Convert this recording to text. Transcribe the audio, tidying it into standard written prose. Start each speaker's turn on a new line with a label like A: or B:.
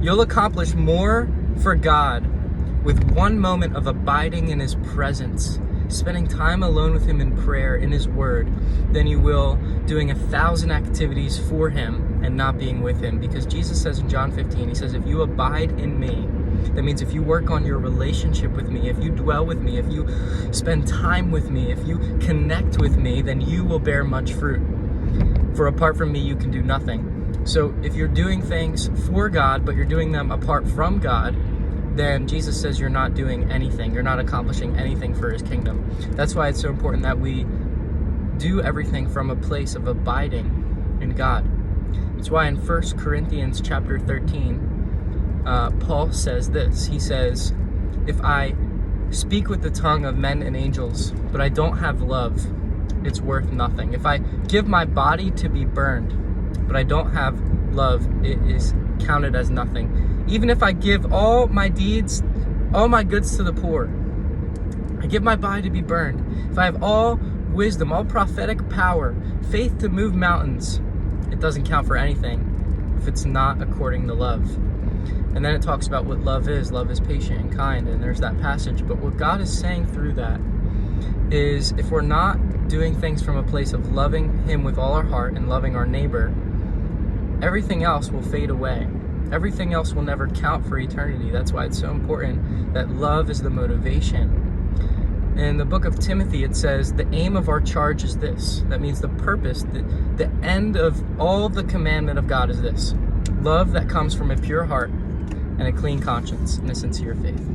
A: You'll accomplish more for God with one moment of abiding in his presence, spending time alone with him in prayer, in his word, than you will doing 1,000 activities for him and not being with him. Because Jesus says in John 15, he says, if you abide in me, that means if you work on your relationship with me, if you dwell with me, if you spend time with me, if you connect with me, then you will bear much fruit. For apart from me, you can do nothing. So if you're doing things for God, but you're doing them apart from God, then Jesus says you're not doing anything. You're not accomplishing anything for his kingdom. That's why it's so important that we do everything from a place of abiding in God. That's why in 1 Corinthians chapter 13, Paul says this. He says, if I speak with the tongue of men and angels, but I don't have love, it's worth nothing. If I give my body to be burned, but I don't have love, it is counted as nothing. Even if I give all my deeds, all my goods to the poor, I give my body to be burned. If I have all wisdom, all prophetic power, faith to move mountains, it doesn't count for anything if it's not according to love. And then it talks about what love is. Love is patient and kind, and there's that passage. But what God is saying through that is if we're not doing things from a place of loving him with all our heart and loving our neighbor, everything else will fade away. Everything else will never count for eternity. That's why it's so important that love is the motivation. In the book of Timothy, it says, the aim of our charge is this. That means the purpose, the end of all the commandment of God is this. Love that comes from a pure heart and a clean conscience and a sincere faith.